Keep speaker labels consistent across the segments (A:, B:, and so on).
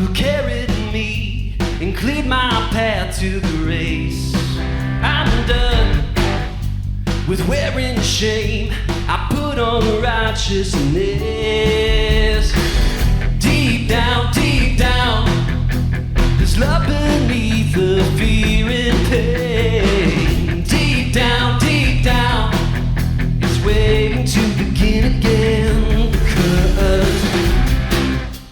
A: who carried me and cleared my path to grace. I'm done with wearing shame. I put on righteousness. Deep down, there's love beneath the fear and pain. Deep down, it's waiting to begin again. Because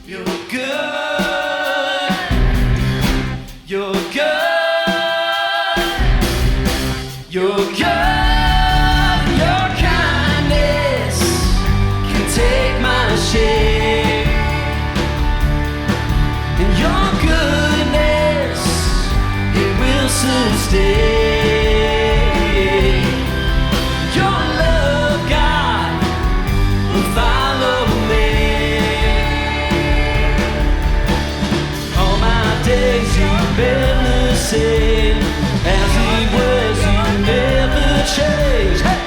A: you're good, you're good, you're good. Your kindness can take my shame. And your goodness, it will sustain. Your love, God, will follow me. All my days you've been the same. As he was, you never changed. Hey!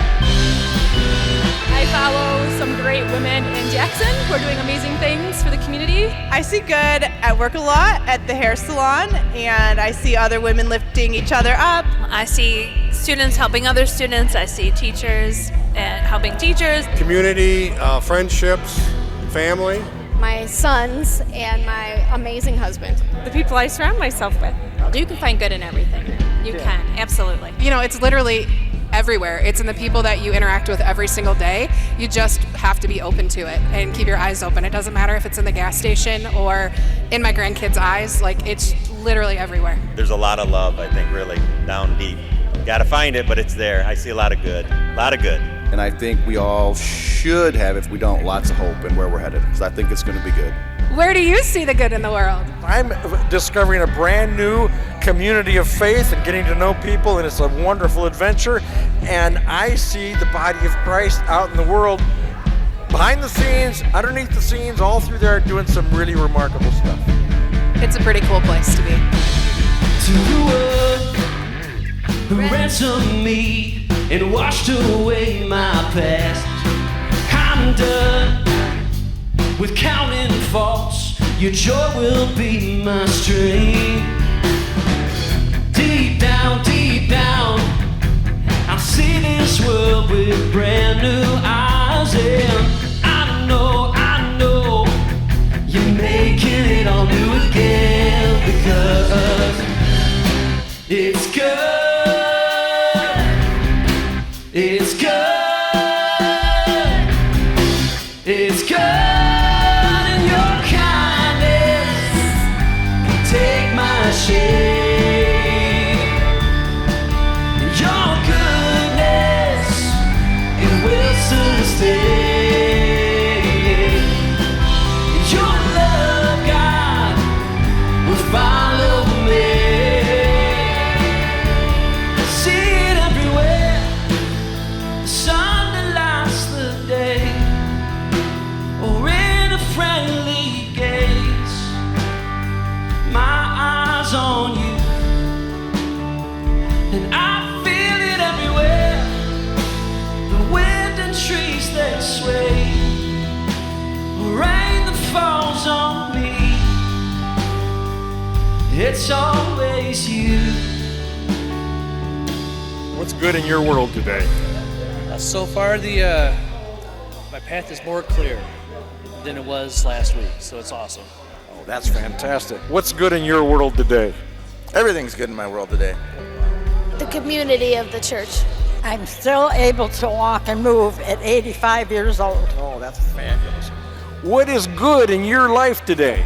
B: I follow some great women in Jackson who are doing amazing things for the community.
C: I see good at work a lot at the hair salon, and I see other women lifting each other up.
D: I see students helping other students. I see teachers and helping teachers.
E: Community, friendships, family.
F: My sons and my amazing husband.
B: The people I surround myself with.
D: You can find good in everything. You can, absolutely.
G: You know, it's literally everywhere. It's in the people that you interact with every single day. You just have to be open to it and keep your eyes open. It doesn't matter if it's in the gas station or in my grandkids' eyes. Like, it's literally everywhere.
H: There's a lot of love, I think, really down deep. Gotta find it, but it's there. I see a lot of good.
I: And I think we all should have, if we don't, lots of hope in where we're headed, because I think it's going to be good.
G: Where do you see the good in the world?
J: I'm discovering a brand new community of faith and getting to know people, and it's a wonderful adventure. And I see the body of Christ out in the world, behind the scenes, underneath the scenes, all through there, doing some really remarkable stuff.
G: It's a pretty cool place to be.
A: To the world who ransomed me and washed away my past. I'm done with counting faults. Your joy will be my strength. Deep down, I'll see this world with brand new eyes. And I know you're making it all new again. Because it's good. It's good, it's good, and your kindness can take my shame. Your goodness, it will sustain. Your love, God, will follow me. See it everywhere. Sun that lights the day, or in a friendly gaze. My eyes on you, and I feel it everywhere. The wind and trees that sway, rain that falls on me. It's always you.
J: What's good in your world today?
K: So far, my path is more clear than it was last week, so it's awesome.
J: Oh, that's fantastic. What's good in your world today?
I: Everything's good in my world today.
F: The community of the church.
L: I'm still able to walk and move at 85 years old.
J: Oh, that's fabulous. What is good in your life today?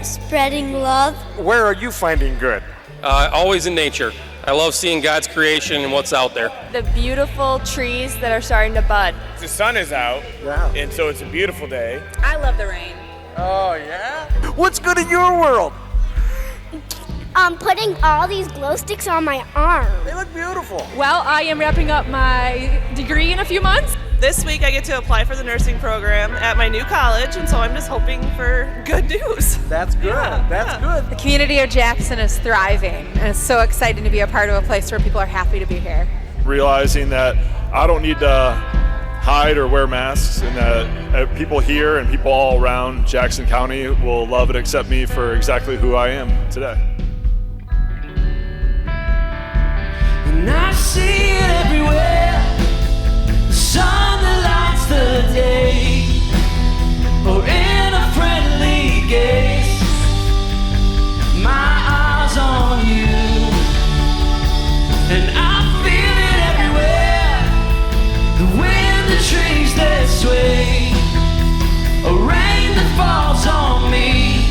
F: Spreading love.
J: Where are you finding good?
M: Always in nature. I love seeing God's creation and what's out there.
B: The beautiful trees that are starting to bud.
N: The sun is out, and so it's a beautiful day.
B: I love the rain.
J: Oh, yeah? What's good in your world?
F: Putting all these glow sticks on my arm.
J: They look beautiful.
B: Well, I am wrapping up my degree in a few months.
C: This week I get to apply for the nursing program at my new college, and so I'm just hoping for good news.
J: That's good. That's good.
G: The community of Jackson is thriving, and it's so exciting to be a part of a place where people are happy to be here.
O: Realizing that I don't need to hide or wear masks, and that people here and people all around Jackson County will love and accept me for exactly who I am today.
A: And I see it everywhere, the sun that lights the day, or in a friendly gaze, my eyes on you, and I feel it everywhere, the wind, the trees that sway, a rain that falls on me,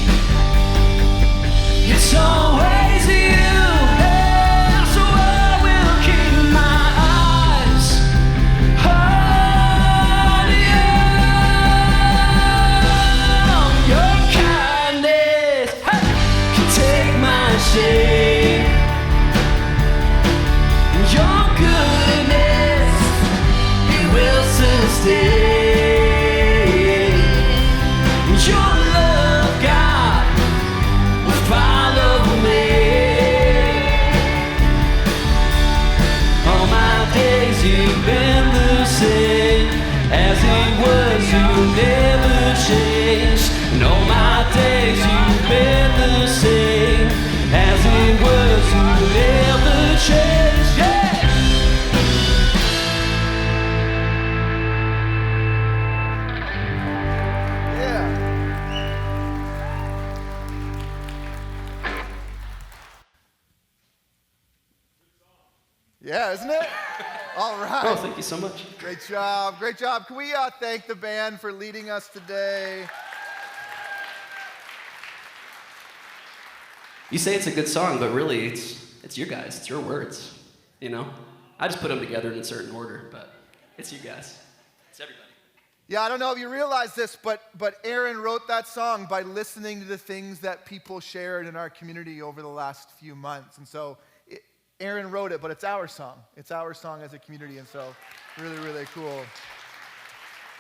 A: it's always you. Your goodness, it will sustain. Your love, God, will follow me. All my days you've been the same, as it was, you never changed. And all my days you've been the same, as it was, you never changed. Yeah.
P: Yeah, isn't it? All right.
A: Oh, thank you so much.
P: Great job. Great job. Can we thank the band for leading us today?
A: You say it's a good song, but really it's you guys. It's your words, you know? I just put them together in a certain order, but it's you guys. It's everybody.
P: Yeah, I don't know if you realize this, but Aaron wrote that song by listening to the things that people shared in our community over the last few months. And so Aaron wrote it, but it's our song. It's our song as a community, and so really, really cool.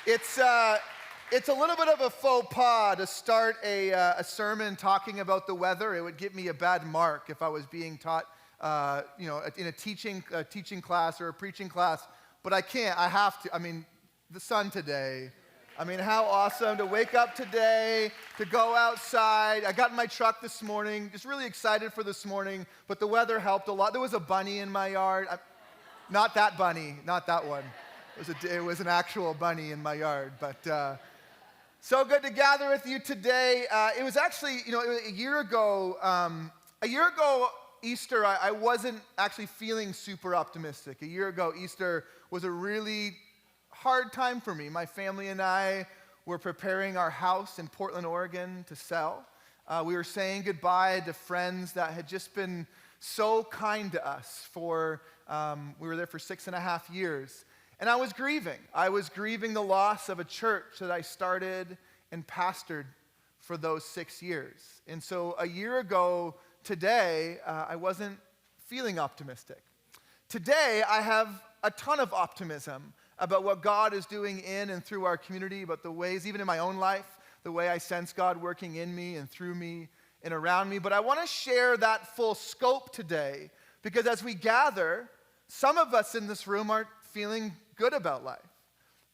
P: It's a little bit of a faux pas to start a sermon talking about the weather. It would give me a bad mark if I was being taught, in a teaching class or a preaching class. But I can't. I have to. I mean, the sun today. I mean, how awesome to wake up today, to go outside. I got in my truck this morning, just really excited for this morning, but the weather helped a lot. There was a bunny in my yard. Not that bunny, not that one. It was an actual bunny in my yard, but so good to gather with you today. It was actually, a year ago Easter, I wasn't actually feeling super optimistic. A year ago, Easter was a really hard time for me. My family and I were preparing our house in Portland, Oregon to sell. We were saying goodbye to friends that had just been so kind to us we were there for 6.5 years. And I was grieving. I was grieving the loss of a church that I started and pastored for those 6 years. And so a year ago today, I wasn't feeling optimistic. Today, I have a ton of optimism about what God is doing in and through our community, about the ways, even in my own life, the way I sense God working in me and through me and around me. But I want to share that full scope today, because as we gather, some of us in this room aren't feeling good about life.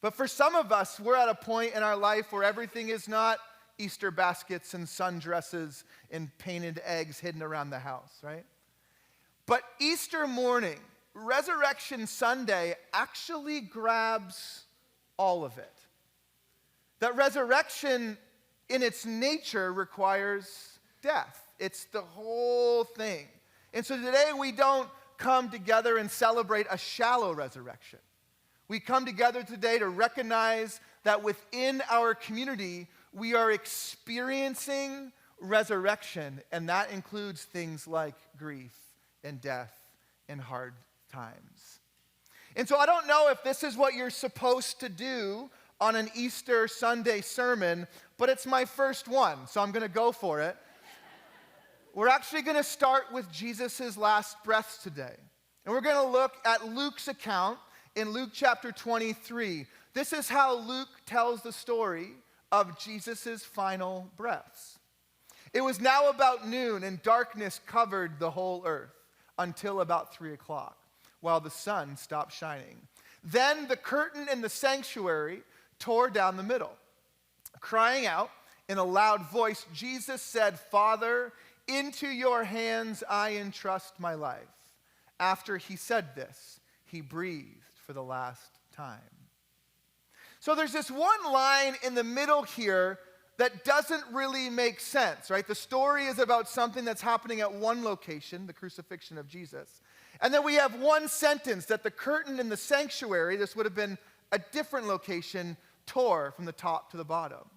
P: But for some of us, we're at a point in our life where everything is not Easter baskets and sundresses and painted eggs hidden around the house, right? But Easter morning, Resurrection Sunday, actually grabs all of it. That resurrection in its nature requires death. It's the whole thing. And so today we don't come together and celebrate a shallow resurrection. We come together today to recognize that within our community, we are experiencing resurrection, and that includes things like grief and death and hard times. And so I don't know if this is what you're supposed to do on an Easter Sunday sermon, but it's my first one, so I'm going to go for it. We're actually going to start with Jesus' last breaths today. And we're going to look at Luke's account in Luke chapter 23. This is how Luke tells the story of Jesus' final breaths. It was now about noon, and darkness covered the whole earth until about 3 o'clock, while the sun stopped shining. Then the curtain in the sanctuary tore down the middle. Crying out in a loud voice, Jesus said, "Father, into your hands I entrust my life." After he said this, he breathed for the last time. So there's this one line in the middle here that doesn't really make sense, right? The story is about something that's happening at one location, the crucifixion of Jesus. And then we have one sentence that the curtain in the sanctuary, this would have been a different location, tore from the top to the bottom.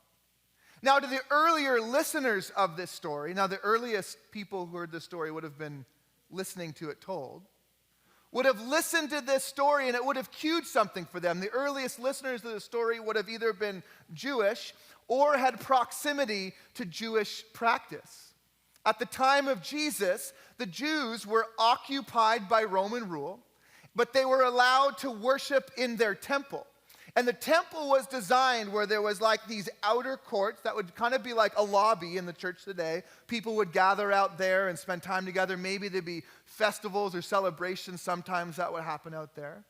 P: Now, to the earlier listeners of this story, now the earliest people who heard this story would have been listening to it told, would have listened to this story and it would have cued something for them. The earliest listeners of the story would have either been Jewish or had proximity to Jewish practice. At the time of Jesus, the Jews were occupied by Roman rule, but they were allowed to worship in their temple. And the temple was designed where there was like these outer courts that would kind of be like a lobby in the church today. People would gather out there and spend time together. Maybe there'd be festivals or celebrations sometimes that would happen out there.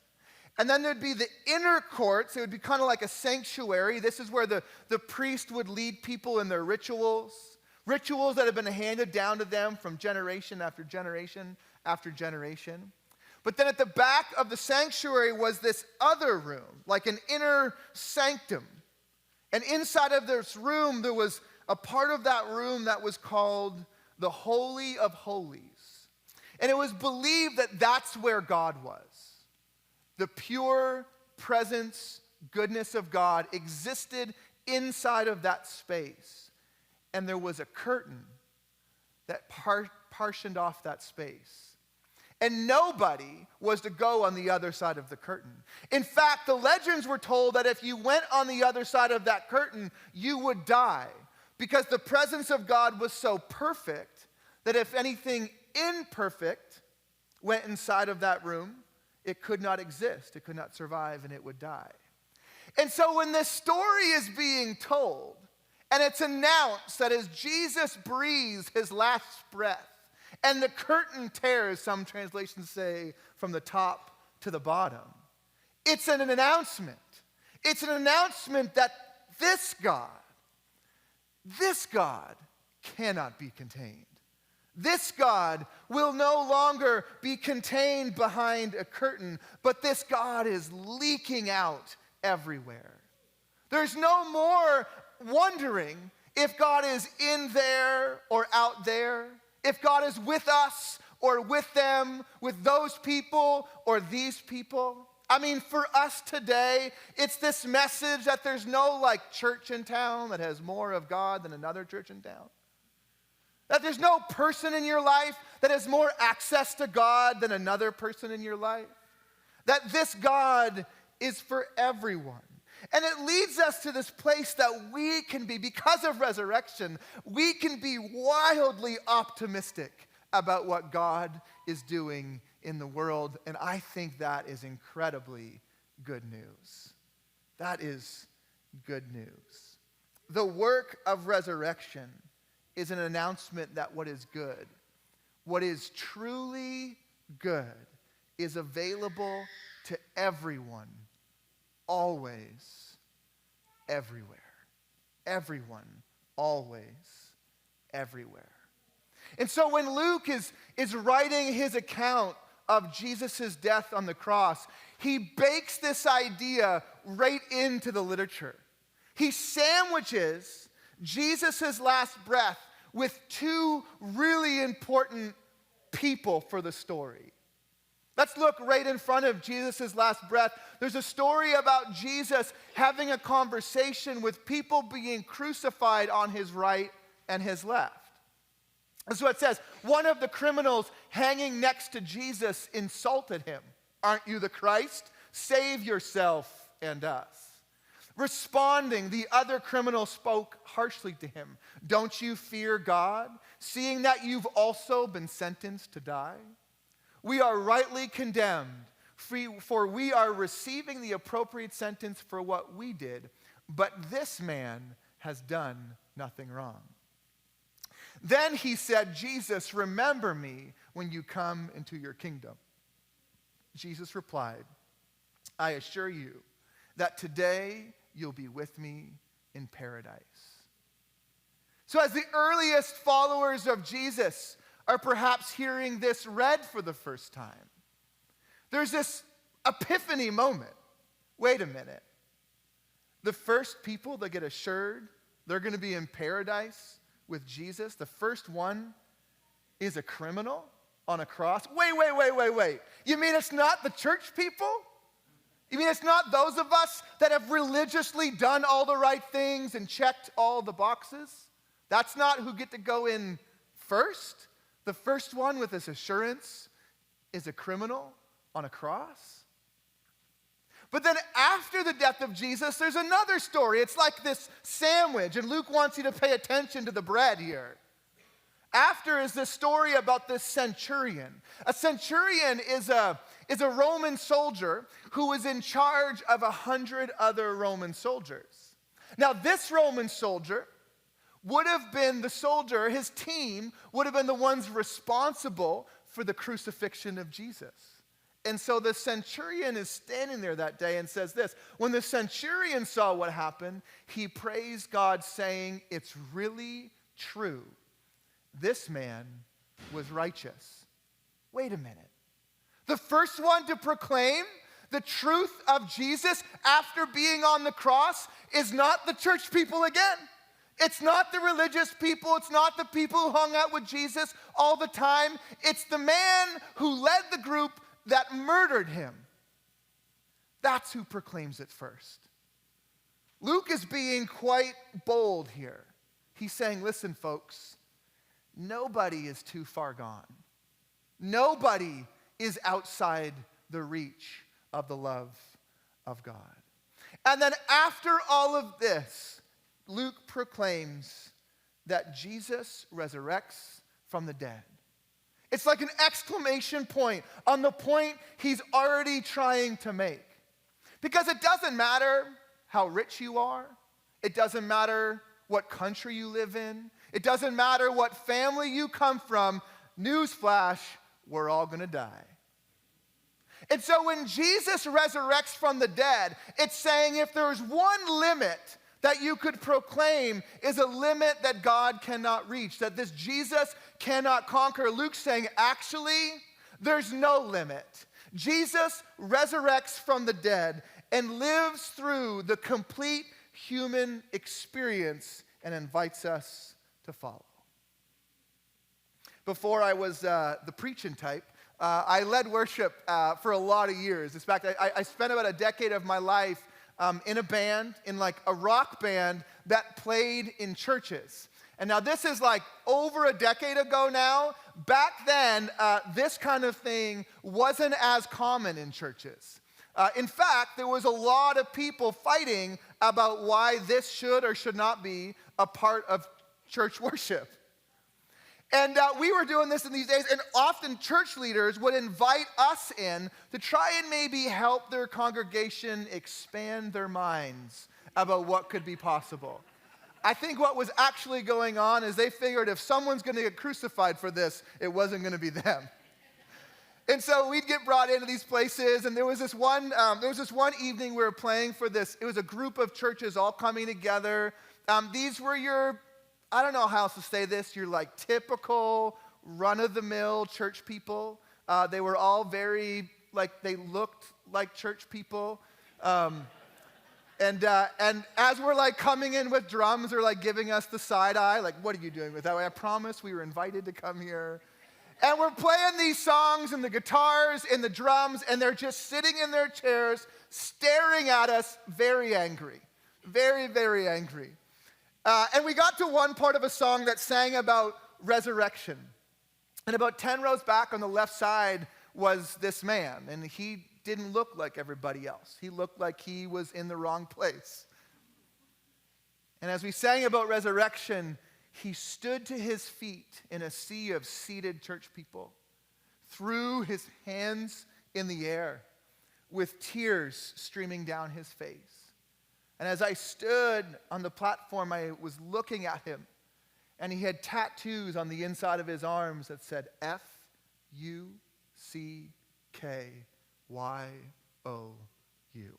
P: And then there'd be the inner courts. It would be kind of like a sanctuary. This is where the priest would lead people in their rituals that have been handed down to them from generation after generation after generation. But then at the back of the sanctuary was this other room, like an inner sanctum. And inside of this room, there was a part of that room that was called the Holy of Holies. And it was believed that that's where God was. The pure presence, goodness of God existed inside of that space. And there was a curtain that partitioned off that space. And nobody was to go on the other side of the curtain. In fact, the legends were told that if you went on the other side of that curtain, you would die. Because the presence of God was so perfect that if anything imperfect went inside of that room, it could not exist, it could not survive, and it would die. And so when this story is being told, and it's announced that as Jesus breathes his last breath, and the curtain tears, some translations say, from the top to the bottom. It's an announcement. It's an announcement that this God cannot be contained. This God will no longer be contained behind a curtain, but this God is leaking out everywhere. There's no more wondering if God is in there or out there, if God is with us or with them, with those people or these people. I mean, for us today, it's this message that there's no like church in town that has more of God than another church in town. That there's no person in your life that has more access to God than another person in your life. That this God is for everyone. And it leads us to this place that we can be, because of resurrection, we can be wildly optimistic about what God is doing in the world. And I think that is incredibly good news. That is good news. The work of resurrection is an announcement that what is good, what is truly good, is available to everyone, always, everywhere. Everyone, always, everywhere. And so when Luke is writing his account of Jesus' death on the cross, he bakes this idea right into the literature. He sandwiches Jesus' last breath with two really important people for the story. Let's look right in front of Jesus' last breath. There's a story about Jesus having a conversation with people being crucified on his right and his left. That's what it says. One of the criminals hanging next to Jesus insulted him. "Aren't you the Christ? Save yourself and us." Responding, the other criminal spoke harshly to him. "Don't you fear God, seeing that you've also been sentenced to die? We are rightly condemned, for we are receiving the appropriate sentence for what we did, but this man has done nothing wrong." Then he said, "Jesus, remember me when you come into your kingdom." Jesus replied, I assure you that today you'll be with me in paradise. So as the earliest followers of Jesus are perhaps hearing this read for the first time, there's this epiphany moment. Wait a minute. The first people that get assured they're going to be in paradise with Jesus, the first one is a criminal on a cross. Wait. You mean it's not the church people? You mean it's not those of us that have religiously done all the right things and checked all the boxes? That's not who get to go in first? The first one with this assurance is a criminal on a cross? But then after the death of Jesus, there's another story. It's like this sandwich, and Luke wants you to pay attention to the bread here. After is this story about this centurion. A centurion is a Roman soldier who was in charge of 100 other Roman soldiers. Now, this Roman soldier would have been the soldier, his team would have been the ones responsible for the crucifixion of Jesus. And so the centurion is standing there that day and says this. When the centurion saw what happened, he praised God, saying, "It's really true. This man was righteous." Wait a minute. The first one to proclaim the truth of Jesus after being on the cross is not the church people again. It's not the religious people. It's not the people who hung out with Jesus all the time. It's the man who led the group that murdered him. That's who proclaims it first. Luke is being quite bold here. He's saying, listen, folks, nobody is too far gone. Nobody is outside the reach of the love of God. And then after all of this, Luke proclaims that Jesus resurrects from the dead. It's like an exclamation point on the point he's already trying to make. Because it doesn't matter how rich you are. It doesn't matter what country you live in. It doesn't matter what family you come from. Newsflash, we're all going to die. And so when Jesus resurrects from the dead, it's saying if there's one limit that you could proclaim is a limit that God cannot reach, that this Jesus cannot conquer. Luke's saying, actually, there's no limit. Jesus resurrects from the dead and lives through the complete human experience and invites us to follow. Before I was the preaching type, I led worship for a lot of years. In fact, I spent about a decade of my life in a band, in like a rock band that played in churches. And now this is like over a decade ago now. Back then, this kind of thing wasn't as common in churches. In fact, there was a lot of people fighting about why this should or should not be a part of church worship. And we were doing this in these days, and often church leaders would invite us in to try and maybe help their congregation expand their minds about what could be possible. I think what was actually going on is they figured if someone's going to get crucified for this, it wasn't going to be them. And so we'd get brought into these places, and there was this one evening we were playing for this. It was a group of churches all coming together. These were your, I don't know how else to say this, your like typical run-of-the-mill church people. They were all very, like, they looked like church people. And as we're like coming in with drums, they're like giving us the side eye, like, what are you doing with that? I promise we were invited to come here. And we're playing these songs and the guitars and the drums, and they're just sitting in their chairs, staring at us, very angry. Very, very angry. And we got to one part of a song that sang about resurrection. And about 10 rows back on the left side was this man, and he didn't look like everybody else. He looked like he was in the wrong place. And as we sang about resurrection, he stood to his feet in a sea of seated church people, threw his hands in the air with tears streaming down his face. And as I stood on the platform, I was looking at him, and he had tattoos on the inside of his arms that said F-U-C-K-Y-O-U. you.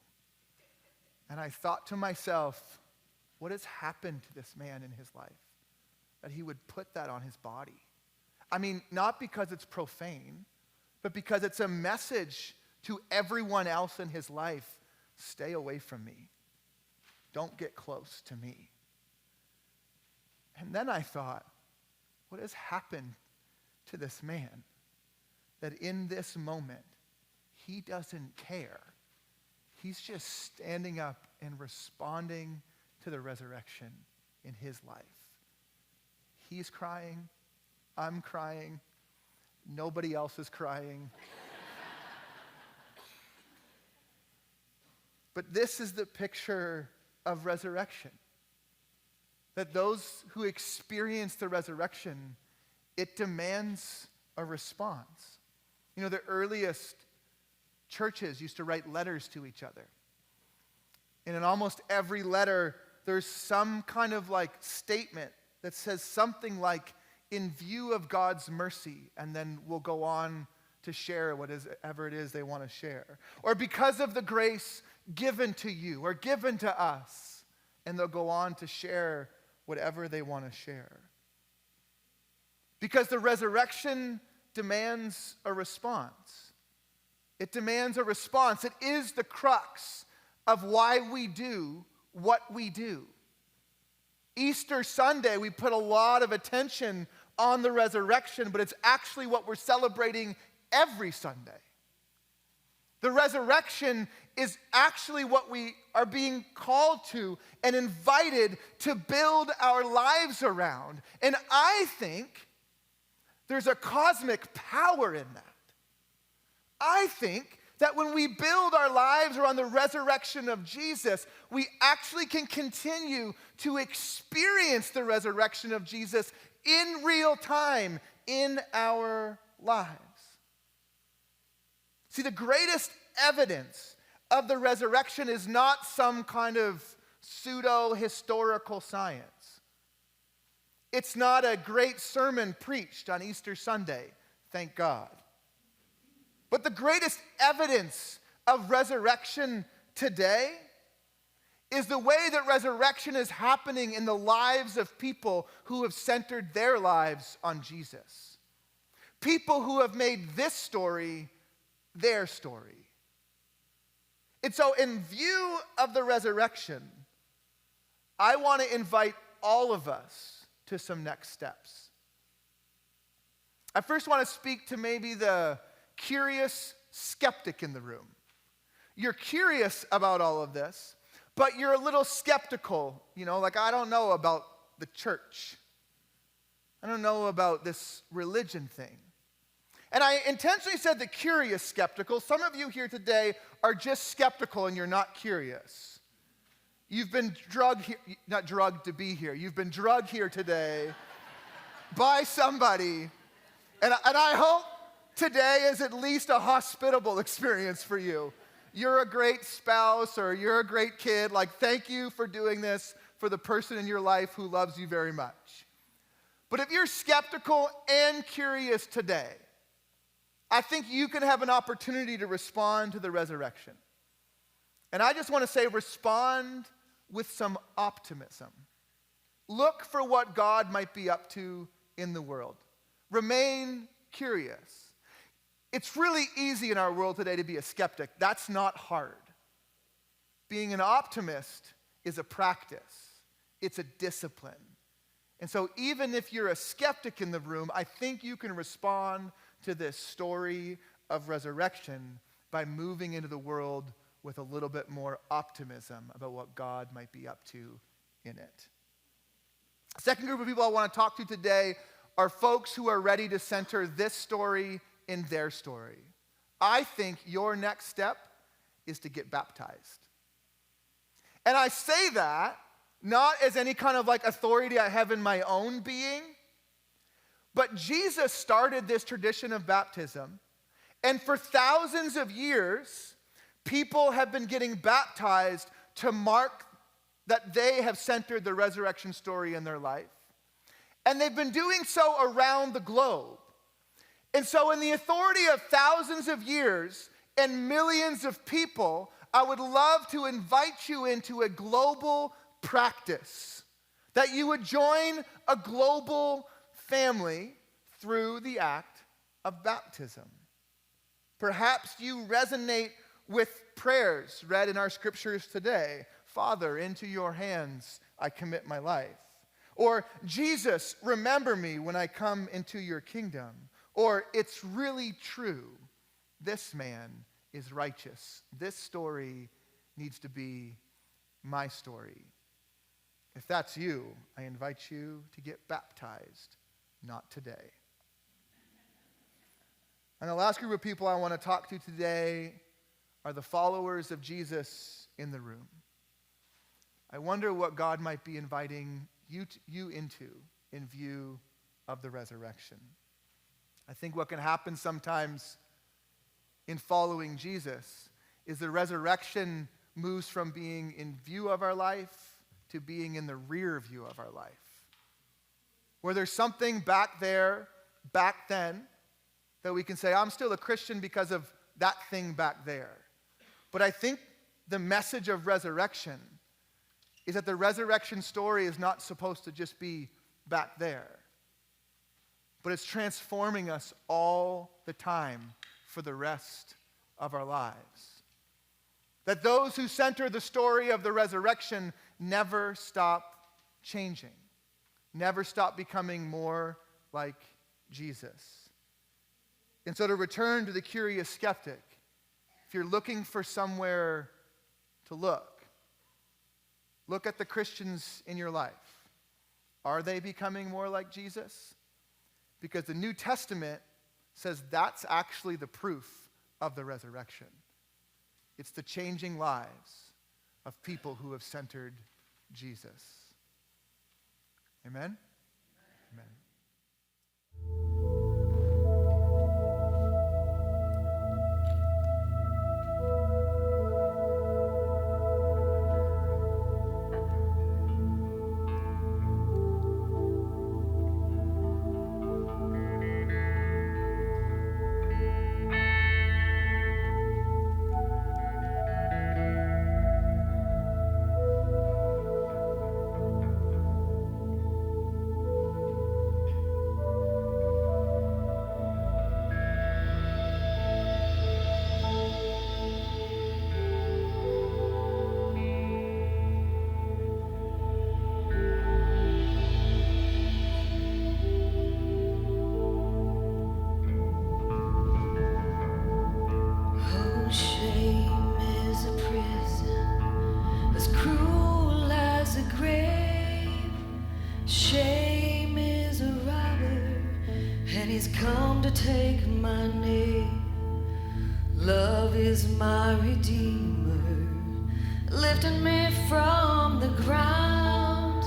P: And I thought to myself, what has happened to this man in his life that he would put that on his body? I mean, not because it's profane, but because it's a message to everyone else in his life. Stay away from me. Don't get close to me. And then I thought, what has happened to this man that in this moment, he doesn't care? He's just standing up and responding to the resurrection in his life. He's crying. I'm crying. Nobody else is crying. But this is the picture of resurrection. That those who experience the resurrection, it demands a response. You know, the earliest churches used to write letters to each other. And in almost every letter, there's some kind of like statement that says something like, in view of God's mercy, and then we'll go on to share whatever it is they want to share. Or because of the grace given to you or given to us, and they'll go on to share whatever they want to share. Because the resurrection demands a response. It demands a response. It is the crux of why we do what we do. Easter Sunday, we put a lot of attention on the resurrection, but it's actually what we're celebrating every Sunday. The resurrection is actually what we are being called to and invited to build our lives around. And I think there's a cosmic power in that. I think that when we build our lives around the resurrection of Jesus, we actually can continue to experience the resurrection of Jesus in real time in our lives. See, the greatest evidence of the resurrection is not some kind of pseudo-historical science. It's not a great sermon preached on Easter Sunday, thank God. But the greatest evidence of resurrection today is the way that resurrection is happening in the lives of people who have centered their lives on Jesus. People who have made this story their story. And so in view of the resurrection, I want to invite all of us to some next steps. I first want to speak to maybe the curious skeptic in the room. You're curious about all of this, but you're a little skeptical, like I don't know about the church. I don't know about this religion thing. And I intentionally said the curious skeptical. Some of you here today are just skeptical and you're not curious. You've been not drugged to be here. You've been drugged here today by somebody. And I hope today is at least a hospitable experience for you. You're a great spouse or you're a great kid. Thank you for doing this for the person in your life who loves you very much. But if you're skeptical and curious today, I think you can have an opportunity to respond to the resurrection. And I just want to say, respond with some optimism. Look for what God might be up to in the world. Remain curious. It's really easy in our world today to be a skeptic. That's not hard. Being an optimist is a practice. It's a discipline. And so even if you're a skeptic in the room, I think you can respond to this story of resurrection by moving into the world with a little bit more optimism about what God might be up to in it. Second group of people I want to talk to today are folks who are ready to center this story in their story. I think your next step is to get baptized. And I say that not as any kind of authority I have in my own being, but Jesus started this tradition of baptism, and for thousands of years, people have been getting baptized to mark that they have centered the resurrection story in their life. And they've been doing so around the globe. And so in the authority of thousands of years and millions of people, I would love to invite you into a global practice, that you would join a global family through the act of baptism. Perhaps you resonate with prayers read in our scriptures today. Father, into your hands I commit my life. Or, Jesus, remember me when I come into your kingdom. Or, it's really true, this man is righteous. This story needs to be my story. If that's you, I invite you to get baptized, not today. And the last group of people I want to talk to today are the followers of Jesus in the room. I wonder what God might be inviting you into in view of the resurrection. I think what can happen sometimes in following Jesus is the resurrection moves from being in view of our life to being in the rear view of our life. Where there's something back there, back then, that we can say, I'm still a Christian because of that thing back there. But I think the message of resurrection is that the resurrection story is not supposed to just be back there, but it's transforming us all the time for the rest of our lives. That those who center the story of the resurrection never stop changing, never stop becoming more like Jesus. And so to return to the curious skeptic, if you're looking for somewhere to look at the Christians in your life. Are they becoming more like Jesus? Because the New Testament says that's actually the proof of the resurrection. It's the changing lives of people who have centered Jesus. Amen? Amen.
A: Take my name. Love is my redeemer, lifting me from the ground.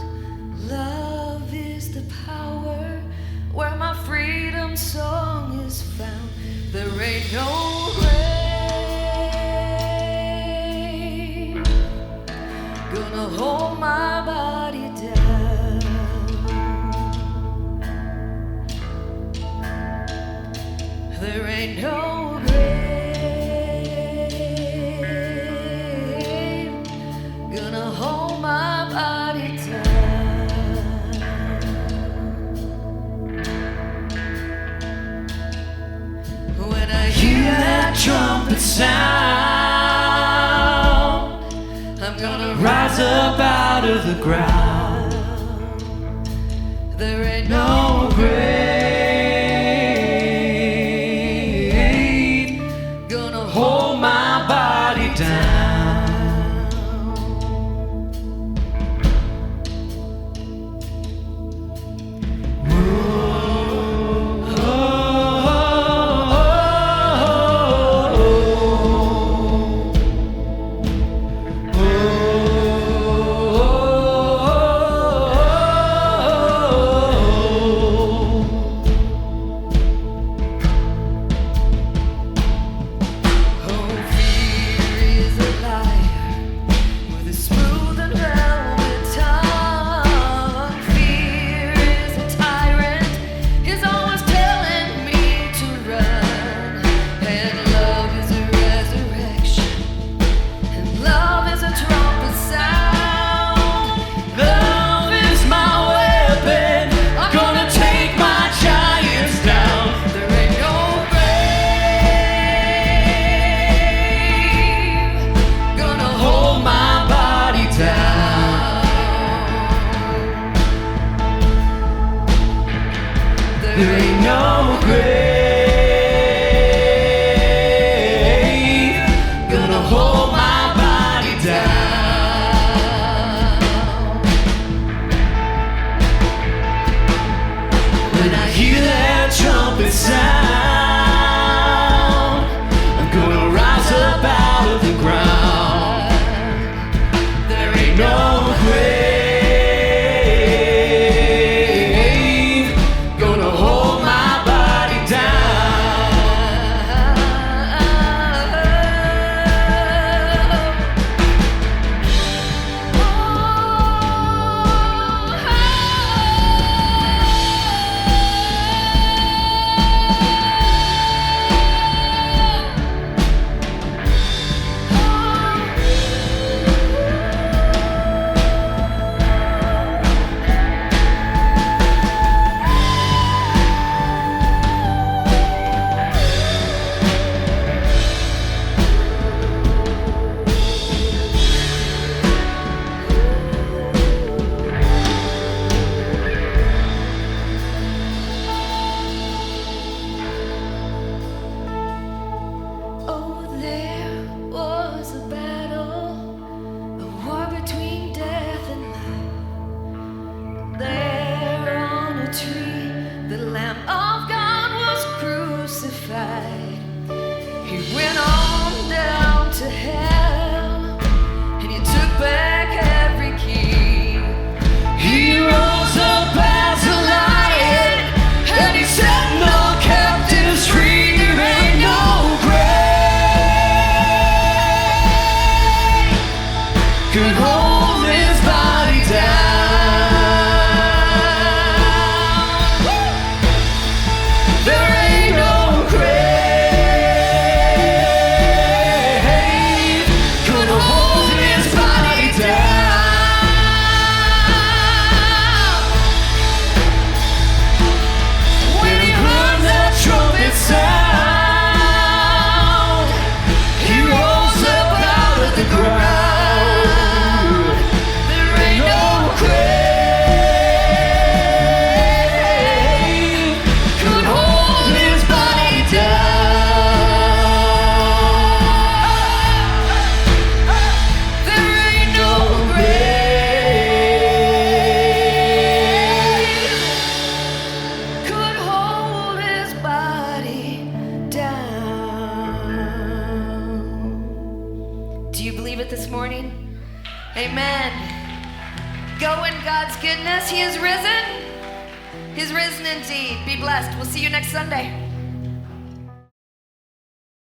A: Love is the power where my freedom song is found. There ain't no grave gonna hold my body down. There ain't no grave gonna hold my body down. When I hear that trumpet sound, I'm gonna rise up out of the ground. There ain't no grave hold my body down. Whoa, oh, oh, oh, oh, There ain't no grave gonna hold my body down. When I hear that trumpet sound, I'm gonna rise up out of the ground. There ain't no grave gonna hold my body down.
Q: Oh, there was a battle, a war between death and life. There on a tree, the Lamb of God was crucified. He went on down to hell, and he took back every key.
A: He rose up as a lion, and he set no captives free. There ain't no grave could hold his body down. There ain't no grave could hold his body down. When he heard that trumpet sound, he rose up out of the ground. There ain't no grave could hold his body down. There ain't no grave
Q: Could hold his body down. Do you believe it this morning? Amen. Go in God's goodness. He is risen. He's risen indeed. Be blessed. We'll see you next Sunday.